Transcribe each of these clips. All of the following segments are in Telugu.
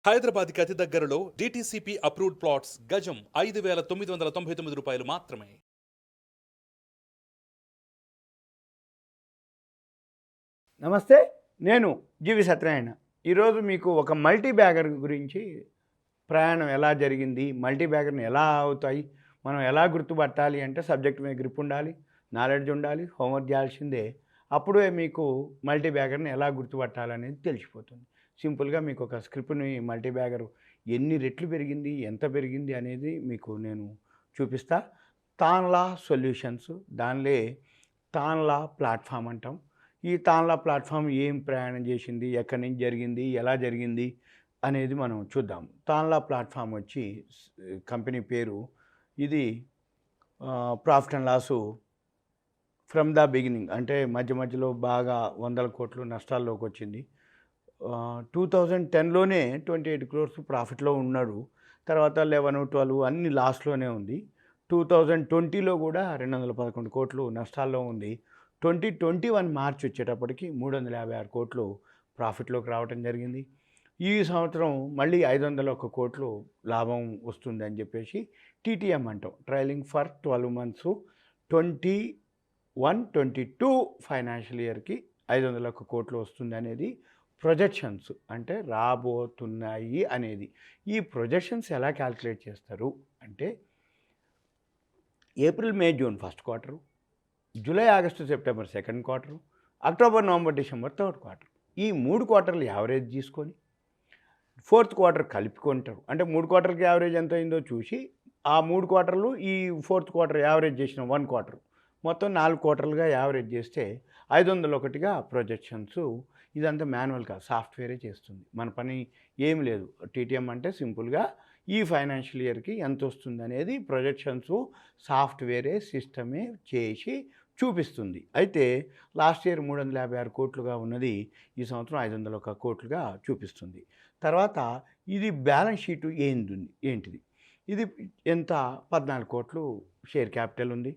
హైదరాబాద్కి అతి దగ్గరలో డిటిసిపి అప్రూవ్డ్ ప్లాట్స్ గజం 5,999 రూపాయలు మాత్రమే. నమస్తే, నేను GVSatyanarayana. ఈరోజు మీకు ఒక మల్టీ బ్యాగర్ గురించి, ప్రయాణం ఎలా జరిగింది, మల్టీ బ్యాగర్ని ఎలా అవుతాయి, మనం ఎలా గుర్తుపట్టాలి అంటే సబ్జెక్ట్ మీద గ్రిప్ ఉండాలి, నాలెడ్జ్ ఉండాలి, హోంవర్క్ చేయాల్సిందే. అప్పుడే మీకు మల్టీ బ్యాగర్ని ఎలా గుర్తుపట్టాలనేది తెలిసిపోతుంది. సింపుల్గా మీకు ఒక స్క్రిప్ట్ని మల్టీ బ్యాగర్ ఎన్ని రెట్లు పెరిగింది, ఎంత పెరిగింది అనేది మీకు నేను చూపిస్తా. తాన్లా సొల్యూషన్స్, దానిలో తాన్లా ప్లాట్ఫామ్ అంటాం. ఈ తాన్లా ప్లాట్ఫామ్ ఏం ప్రయాణం చేసింది, ఎక్కడి నుంచి జరిగింది, ఎలా జరిగింది అనేది మనం చూద్దాం. తాన్లా ప్లాట్ఫామ్ వచ్చి కంపెనీ పేరు. ఇది profit and loss from the beginning, అంటే మధ్యలో బాగా 100 కోట్లు నష్టాల్లోకి వచ్చింది. 2010లోనే 28 crores ప్రాఫిట్లో ఉన్నాడు. తర్వాత 11, 12 అన్ని లాస్లోనే ఉంది. 2020లో కూడా 211 కోట్లు నష్టాల్లో ఉంది. 2021 మార్చి వచ్చేటప్పటికి 356 కోట్లు ప్రాఫిట్లోకి రావడం జరిగింది. ఈ సంవత్సరం మళ్ళీ 501 కోట్లు లాభం వస్తుందని చెప్పేసి TTM అంటాం, ట్రైలింగ్ ఫర్ 12 months 21-22 ఫైనాన్షియల్ ఇయర్కి 501 కోట్లు వస్తుంది అనేది ప్రొజెక్షన్స్, అంటే రాబోతున్నాయి అనేది. ఈ ప్రొజెక్షన్స్ ఎలా క్యాల్కులేట్ చేస్తారు అంటే April, May, June first quarter, July, August, September second quarter, October, November, December third quarter. ఈ 3 క్వార్టర్లు యావరేజ్ తీసుకొని ఫోర్త్ క్వార్టర్ కలుపుకుంటారు. అంటే 3 క్వార్టర్కి యావరేజ్ ఎంత అయిందో చూసి ఆ 3 క్వార్టర్లు ఈ ఫోర్త్ క్వార్టర్ యావరేజ్ చేసిన 1 క్వార్టర్ మొత్తం 4 క్వార్టర్లుగా యావరేజ్ చేస్తే 501గా ప్రొజెక్షన్స్. ఇదంతా మాన్యువల్గా సాఫ్ట్వేరే చేస్తుంది, మన పని ఏమి లేదు. TTM అంటే సింపుల్గా ఈ ఫైనాన్షియల్ ఇయర్కి ఎంత వస్తుంది అనేది ప్రొజెక్షన్స్ సాఫ్ట్వేరే సిస్టమే చేసి చూపిస్తుంది. అయితే లాస్ట్ ఇయర్ 356 కోట్లుగా ఉన్నది ఈ సంవత్సరం 501 కోట్లుగా చూపిస్తుంది. తర్వాత ఇది బ్యాలెన్స్ షీటు ఏంటిది, ఇది ఎంత 14 కోట్లు షేర్ క్యాపిటల్ ఉంది,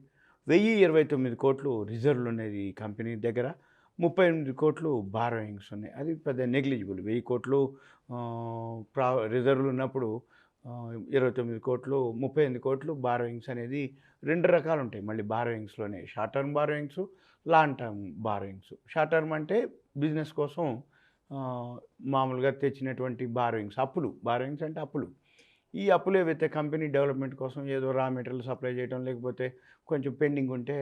1029 కోట్లు రిజర్వ్లు ఉన్నాయి ఈ కంపెనీ దగ్గర, 38 కోట్లు బారోయింగ్స్ ఉన్నాయి. అది పెద్ద నెగ్లిజిబుల్. 1000 కోట్లు రిజర్వ్లు ఉన్నప్పుడు 29 కోట్లు, 38 కోట్లు బారోయింగ్స్ అనేది 2 రకాలు ఉంటాయి. మళ్ళీ బారోయింగ్స్లోనే short term borrowings, long term borrowings. Short term అంటే బిజినెస్ కోసం మామూలుగా తెచ్చినటువంటి బారోయింగ్స్, బారోయింగ్స్ అంటే అప్పులు. ఈ అప్పులు ఏవైతే కంపెనీ డెవలప్మెంట్ కోసం ఏదో రా మెటీరియల్ సప్లై చేయడం, లేకపోతే కొంచెం పెండింగ్ ఉంటే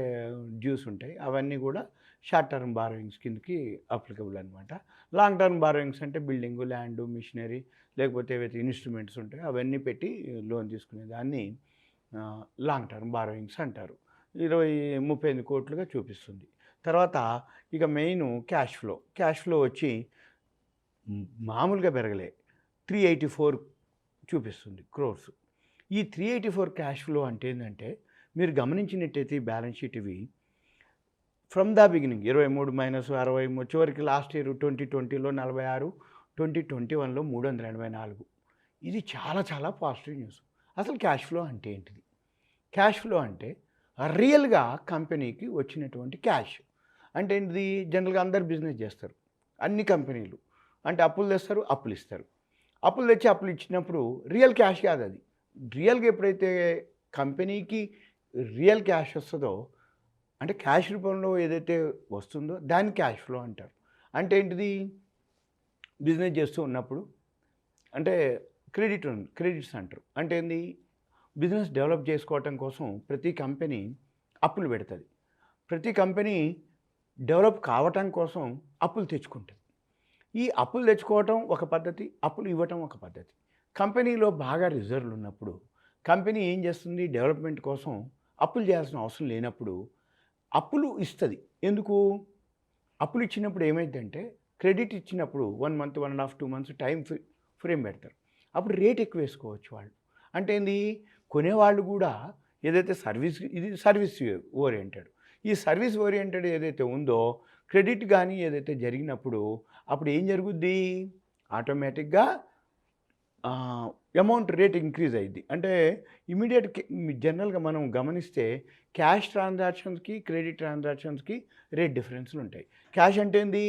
డ్యూస్ ఉంటాయి, అవన్నీ కూడా షార్ట్ టర్మ్ బారోయింగ్స్ కిందకి అప్లికబుల్ అనమాట. లాంగ్ టర్మ్ బారోయింగ్స్ అంటే బిల్డింగు, ల్యాండు, మిషనరీ, లేకపోతే ఏవైతే ఇన్స్ట్రుమెంట్స్ ఉంటాయో అవన్నీ పెట్టి లోన్ తీసుకునే దాన్ని లాంగ్ టర్మ్ బారోయింగ్స్ అంటారు. 38 కోట్లుగా చూపిస్తుంది. తర్వాత ఇక మెయిన్ క్యాష్ ఫ్లో వచ్చి మామూలుగా పెరగలే, 384 చూపిస్తుంది క్రోర్స్. ఈ 384 క్యాష్ ఫ్లో అంటే ఏంటంటే, మీరు గమనించినట్టయితే ఈ బ్యాలెన్స్ షీట్ ఇవి ఫ్రమ్ ద బిగినింగ్ 23 మైనస్ 60 చివరికి లాస్ట్ ఇయర్ 2020లో 46, 2021లో 384. ఇది చాలా చాలా పాజిటివ్ న్యూస్. అసలు క్యాష్ ఫ్లో అంటే ఏంటిది? క్యాష్ ఫ్లో అంటే రియల్గా కంపెనీకి వచ్చినటువంటి క్యాష్. అంటే ఏంటిది? జనరల్గా అందరు బిజినెస్ చేస్తారు, అన్ని కంపెనీలు. అంటే అప్పులు తెస్తారు, అప్పులు ఇస్తారు. అప్పులు తెచ్చి అప్పులు ఇచ్చినప్పుడు రియల్ క్యాష్ కాదు అది. రియల్గా ఎప్పుడైతే కంపెనీకి రియల్ క్యాష్ వస్తుందో, అంటే క్యాష్ రూపంలో ఏదైతే వస్తుందో దాన్ని క్యాష్ ఫ్లో అంటారు. అంటే ఏంటిది? బిజినెస్ చేస్తూ ఉన్నప్పుడు అంటే క్రెడిట్స్ అంటారు. అంటే ఏంది? బిజినెస్ డెవలప్ చేసుకోవటం కోసం ప్రతి కంపెనీ అప్పులు పెడుతుంది. ప్రతి కంపెనీ డెవలప్ కావటం కోసం అప్పులు తెచ్చుకుంటుంది. ఈ అప్పులు తెచ్చుకోవటం ఒక పద్ధతి, అప్పులు ఇవ్వటం ఒక పద్ధతి. కంపెనీలో బాగా రిజర్వ్లు ఉన్నప్పుడు కంపెనీ ఏం చేస్తుంది? డెవలప్మెంట్ కోసం అప్పులు చేయాల్సిన అవసరం లేనప్పుడు అప్పులు ఇస్తుంది. ఎందుకు? అప్పులు ఇచ్చినప్పుడు ఏమైందంటే, క్రెడిట్ ఇచ్చినప్పుడు 1 month, 1.5, 2 months టైం ఫ్రేమ్ పెడతారు. అప్పుడు రేట్ ఎక్కువ వేసుకోవచ్చు వాళ్ళు. అంటే ఏంది? కొనేవాళ్ళు కూడా ఏదైతే ఇది సర్వీస్ ఓరియంటెడ్. ఈ సర్వీస్ ఓరియంటెడ్ ఏదైతే ఉందో, క్రెడిట్ కానీ ఏదైతే జరిగినప్పుడు అప్పుడు ఏం జరుగుద్ది? ఆటోమేటిక్గా అమౌంట్ రేట్ ఇంక్రీజ్ అయ్యిద్ది. అంటే ఇమీడియట్ జనరల్గా మనం గమనిస్తే క్యాష్ ట్రాన్సాక్షన్స్కి, క్రెడిట్ ట్రాన్సాక్షన్స్కి రేట్ డిఫరెన్స్లు ఉంటాయి. క్యాష్ అంటే ఏంది?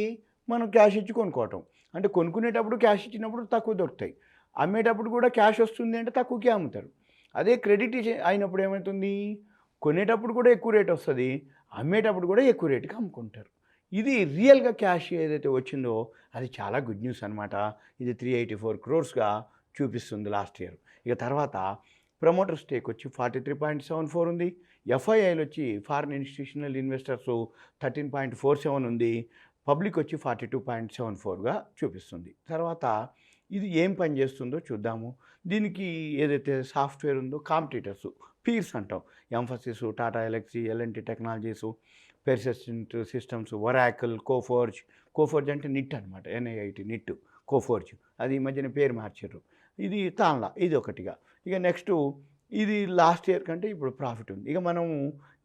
మనం క్యాష్ ఇచ్చి కొనుక్కోవటం, అంటే కొనుక్కునేటప్పుడు క్యాష్ ఇచ్చినప్పుడు తక్కువ దొరుకుతాయి. అమ్మేటప్పుడు కూడా క్యాష్ వస్తుంది అంటే తక్కువకే అమ్ముతారు. అదే క్రెడిట్ అయినప్పుడు ఏమవుతుంది, కొనేటప్పుడు కూడా ఎక్కువ రేట్ వస్తుంది, అమ్మేటప్పుడు కూడా ఎక్కువ రేటుకి అమ్ముకుంటారు. ఇది రియల్గా క్యాష్ ఏదైతే వచ్చిందో అది చాలా గుడ్ న్యూస్ అనమాట. ఇది 384 క్రోర్స్గా చూపిస్తుంది లాస్ట్ ఇయర్. ఇక తర్వాత ప్రమోటర్ స్టేక్ వచ్చి 43.74 ఉంది. ఎఫ్ఐఐలు వచ్చి ఫారిన్ ఇన్స్టిట్యూషనల్ ఇన్వెస్టర్స్ 13.47 ఉంది. పబ్లిక్ వచ్చి 42.74గా చూపిస్తుంది. తర్వాత ఇది ఏం పని చేస్తుందో చూద్దాము. దీనికి ఏదైతే సాఫ్ట్వేర్ ఉందో కాంపిటీటర్స్ పీర్స్ అంటాం. Mphasis, Tata Elxsi, L&T technologies, persistent systems, Oracle, Coforge అంటే నిట్ అనమాట, ఎన్ఐఐటి నిట్, కోఫోర్జ్ అది ఈ మధ్యన పేరు మార్చారు. ఇది తాన్లా, ఇది ఒకటిగా. ఇక నెక్స్ట్ ఇది లాస్ట్ ఇయర్ కంటే ఇప్పుడు ప్రాఫిట్ ఉంది. ఇక మనము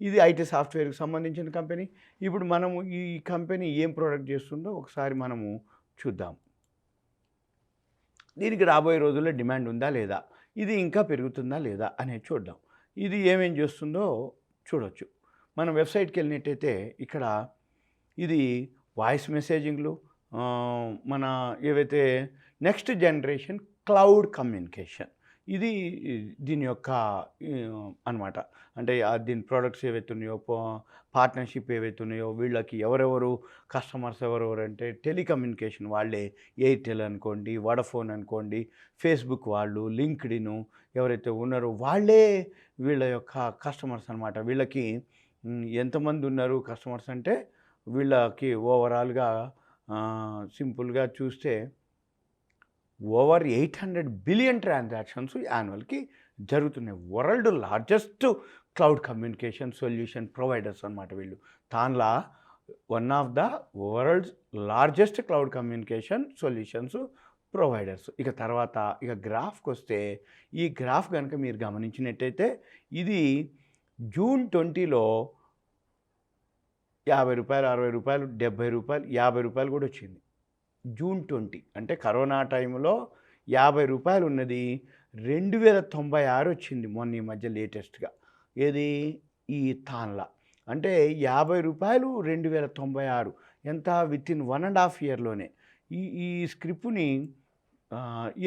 ఇది ఐటీ సాఫ్ట్వేర్కి సంబంధించిన కంపెనీ. ఇప్పుడు మనము ఈ కంపెనీ ఏం ప్రోడక్ట్ చేస్తుందో ఒకసారి మనము చూద్దాం. దీనికి రాబోయే రోజుల్లో డిమాండ్ ఉందా లేదా, ఇది ఇంకా పెరుగుతుందా లేదా అనేది చూద్దాం. ఇది ఏమేం చేస్తుందో చూడవచ్చు. మనం వెబ్సైట్కి వెళ్ళినట్టయితే ఇక్కడ ఇది వాయిస్ మెసేజింగ్లు, మన ఏవైతే నెక్స్ట్ జనరేషన్ క్లౌడ్ కమ్యూనికేషన్, ఇది దీని యొక్క అనమాట. అంటే దీని ప్రోడక్ట్స్ ఏవైతే ఉన్నాయో, పార్ట్నర్షిప్ ఏవైతే ఉన్నాయో, వీళ్ళకి ఎవరెవరు కస్టమర్స్ ఎవరెవరు అంటే టెలికమ్యూనికేషన్ వాళ్ళే, ఎయిర్టెల్ అనుకోండి, వడాఫోన్ అనుకోండి, ఫేస్బుక్ వాళ్ళు, లింక్డ్ఇన్ ఎవరైతే ఉన్నారో వాళ్ళే వీళ్ళ యొక్క కస్టమర్స్ అనమాట. వీళ్ళకి ఎంతమంది ఉన్నారు కస్టమర్స్ అంటే, వీళ్ళకి ఓవరాల్గా సింపుల్గా చూస్తే ఓవర్ 800 బిలియన్ ట్రాన్సాక్షన్స్ యాన్యువల్కి జరుగుతున్నాయి. World largest cloud communication solution providers అనమాట వీళ్ళు. Tanla one of the world's largest cloud communication solutions providers. ఇక తర్వాత ఇక గ్రాఫ్కి వస్తే, ఈ గ్రాఫ్ కనుక మీరు గమనించినట్టయితే ఇది జూన్ 20లో ₹50, ₹60, ₹70, ₹50 కూడా వచ్చింది. జూన్ 20 అంటే కరోనా టైంలో ₹50 ఉన్నది 2096 వచ్చింది మొన్న ఈ మధ్య లేటెస్ట్గా. ఏది ఈ తాన్లా అంటే ₹50 2096 ఎంత వితిన్ 1.5 ఇయర్లోనే. ఈ స్క్రిప్ట్ని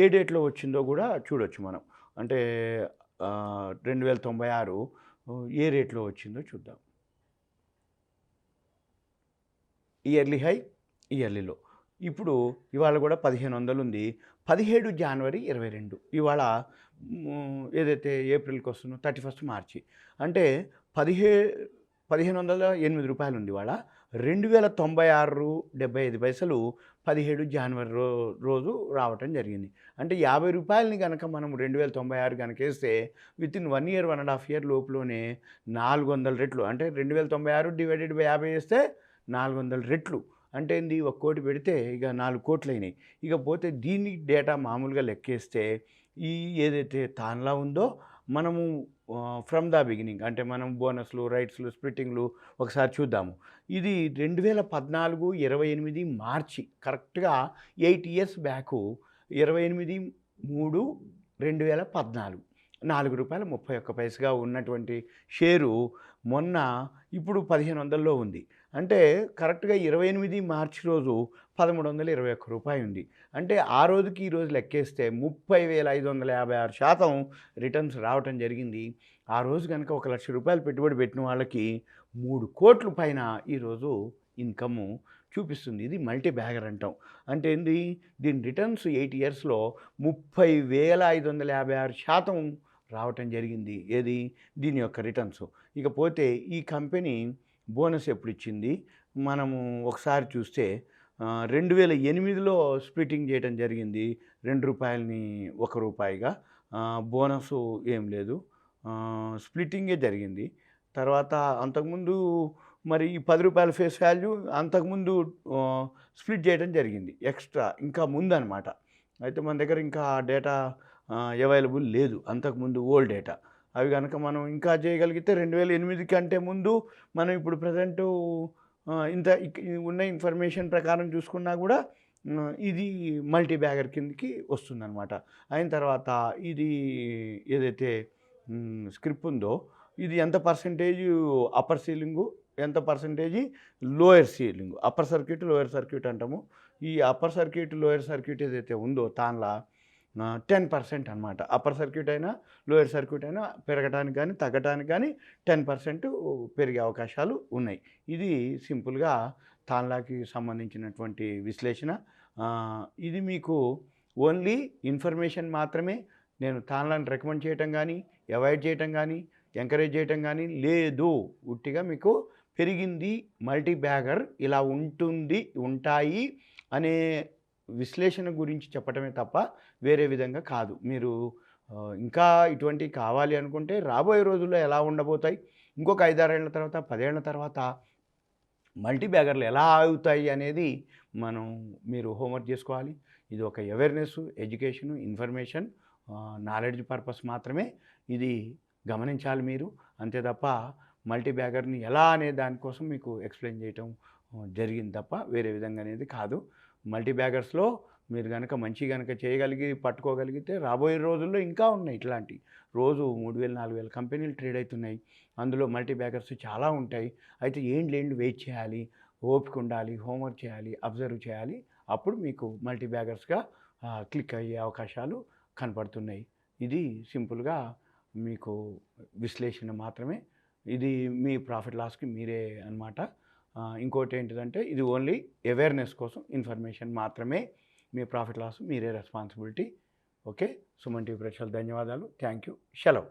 ఏ డేట్లో వచ్చిందో కూడా చూడొచ్చు మనం. అంటే 2096 ఏ రేట్లో వచ్చిందో చూద్దాం. ఇయర్లీ హై, ఇయర్లీ లో. ఇప్పుడు ఇవాళ కూడా 1500 ఉంది. 17 జనవరి 22 ఇవాళ ఏదైతే ఏప్రిల్కి వస్తుందో 31 మార్చి అంటే 1508 ఉంది. ఇవాళ $2096.75 17 జనవరి రోజు రావటం జరిగింది. అంటే ₹50 కనుక మనం 2096 కనుక వేస్తే వితిన్ 1 ఇయర్ 1.5 ఇయర్ లోపులోనే 400 రెట్లు. అంటే 2096 డివైడెడ్ బై 50 వేస్తే 400 రెట్లు. అంటే ఏంది, 1 కోటి పెడితే ఇక 4 కోట్లు అయినాయి. ఇక పోతే దీని డేటా మామూలుగా లెక్కేస్తే ఈ ఏదైతే తాన్లా ఉందో మనము ఫ్రమ్ ద బిగినింగ్ అంటే మనం బోనస్లు, రైట్స్లు, స్ప్లిట్టింగ్లు ఒకసారి చూద్దాము. ఇది 2014-28 మార్చి, కరెక్ట్గా 8 ఇయర్స్ బ్యాకు, 28/3/2014 ₹4.31 ఉన్నటువంటి షేరు మొన్న ఇప్పుడు 1500లో ఉంది. అంటే కరెక్ట్గా 28 మార్చి రోజు ₹1321 ఉంది. అంటే ఆ రోజుకి ఈ రోజు లెక్కేస్తే 30,556% రిటర్న్స్ రావటం జరిగింది. ఆ రోజు కనుక ₹1,00,000 పెట్టుబడి పెట్టిన వాళ్ళకి 3 కోట్ల పైన ఈరోజు ఇన్కమ్ చూపిస్తుంది. ఇది మల్టీ బ్యాగర్ అంటాం. అంటే ఏంది, దీని రిటర్న్స్ 8 ఇయర్స్లో 30,556% రావటం జరిగింది. ఏది దీని యొక్క రిటర్న్స్. ఇకపోతే ఈ కంపెనీ బోనస్ ఎప్పుడు ఇచ్చింది మనము ఒకసారి చూస్తే 2008లో స్ప్లిట్టింగ్ చేయడం జరిగింది. ₹2ని ₹1గా. బోనస్ ఏం లేదు, స్ప్లిట్టింగే జరిగింది. తర్వాత అంతకుముందు మరి ఈ ₹10 ఫేస్ వాల్యూ అంతకుముందు స్ప్లిట్ చేయడం జరిగింది ఎక్స్ట్రా, ఇంకా ముందనమాట. అయితే మన దగ్గర ఇంకా డేటా అవైలబుల్ లేదు, అంతకుముందు ఓల్డ్ డేటా. అవి కనుక మనం ఇంకా చేయగలిగితే 2008 కంటే ముందు మనం ఇప్పుడు ప్రజెంటు ఇంత ఉన్న ఇన్ఫర్మేషన్ ప్రకారం చూసుకున్నా కూడా ఇది మల్టీ బ్యాగర్ కిందకి వస్తుందన్నమాట. అయిన తర్వాత ఇది ఏదైతే స్క్రిప్ట్ ఉందో ఇది ఎంత పర్సెంటేజ్ అప్పర్ సీలింగు, ఎంత percentage lower ceiling, upper circuit lower circuit అంటాము. ఈ అప్పర్ సర్క్యూట్ లోయర్ సర్క్యూట్ ఏదైతే ఉందో తాన్లా 10% అనమాట. అప్పర్ సర్క్యూట్ అయినా, లోయర్ సర్క్యూట్ అయినా పెరగటానికి కానీ, తగ్గటానికి కానీ 10% పెరిగే అవకాశాలు ఉన్నాయి. ఇది సింపుల్‌గా తాన్లాకి సంబంధించినటువంటి విశ్లేషణ. ఇది మీకు ఓన్లీ ఇన్ఫర్మేషన్ మాత్రమే. నేను తాన్లాని రికమెండ్ చేయటం గానీ, అవాయిడ్ చేయటం గానీ, ఎంకరేజ్ చేయటం గానీ లేదు. ఉట్టిగా మీకు పెరిగింది మల్టీ బ్యాగర్ ఇలా ఉంటుంది, ఉంటాయి అనే విశ్లేషణ గురించి చెప్పటమే తప్ప వేరే విధంగా కాదు. మీరు ఇంకా ఇటువంటివి కావాలి అనుకుంటే రాబోయే రోజుల్లో ఎలా ఉండబోతాయి, ఇంకొక 5, 6 ఏళ్ల తర్వాత, 10 ఏళ్ల తర్వాత మల్టీ బ్యాగర్లు ఎలా ఆగుతాయి అనేది మీరు హోంవర్క్ చేసుకోవాలి. ఇది ఒక awareness, education, information, knowledge purpose మాత్రమే ఇది గమనించాలి మీరు. అంతే తప్ప మల్టీ బ్యాగర్‌ని ఎలా అనే దానికోసం మీకు ఎక్స్‌ప్లెయిన్ చేయటం జరిగింది తప్ప వేరే విధంగా అనేది కాదు. మల్టీ బ్యాగర్స్‌లో మీరు గనక చేయగలిగి పట్టుకోగలిగితే రాబోయే రోజుల్లో ఇంకా ఉన్నాయి ఇట్లాంటివి. రోజు 3000, 4000 కంపెనీలు ట్రేడ్ అవుతున్నాయి. అందులో మల్టీ బ్యాగర్స్ చాలా ఉంటాయి. అయితే ఏంటి వెయిట్ చేయాలి, ఓపిక ఉండాలి, హోంవర్క్ చేయాలి, అబ్జర్వ్ చేయాలి. అప్పుడు మీకు మల్టీ బ్యాగర్స్‌గా క్లిక్ అయ్యే అవకాశాలు కనపడుతున్నాయి. ఇది సింపుల్‌గా మీకు విశ్లేషణ మాత్రమే. ఇది మీ ప్రాఫిట్ లాస్‌కి మీరే అన్నమాట. ఇంకోటేంటిదంటే ఇది ఓన్లీ అవేర్‌నెస్ కోసం ఇన్ఫర్మేషన్ మాత్రమే. మీ ప్రాఫిట్ లాస్ మీరే రెస్పాన్సిబిలిటీ. ఓకే. సుమన్ టీవీ ప్రేక్షకులకు ధన్యవాదాలు. Thank you. సెలవు.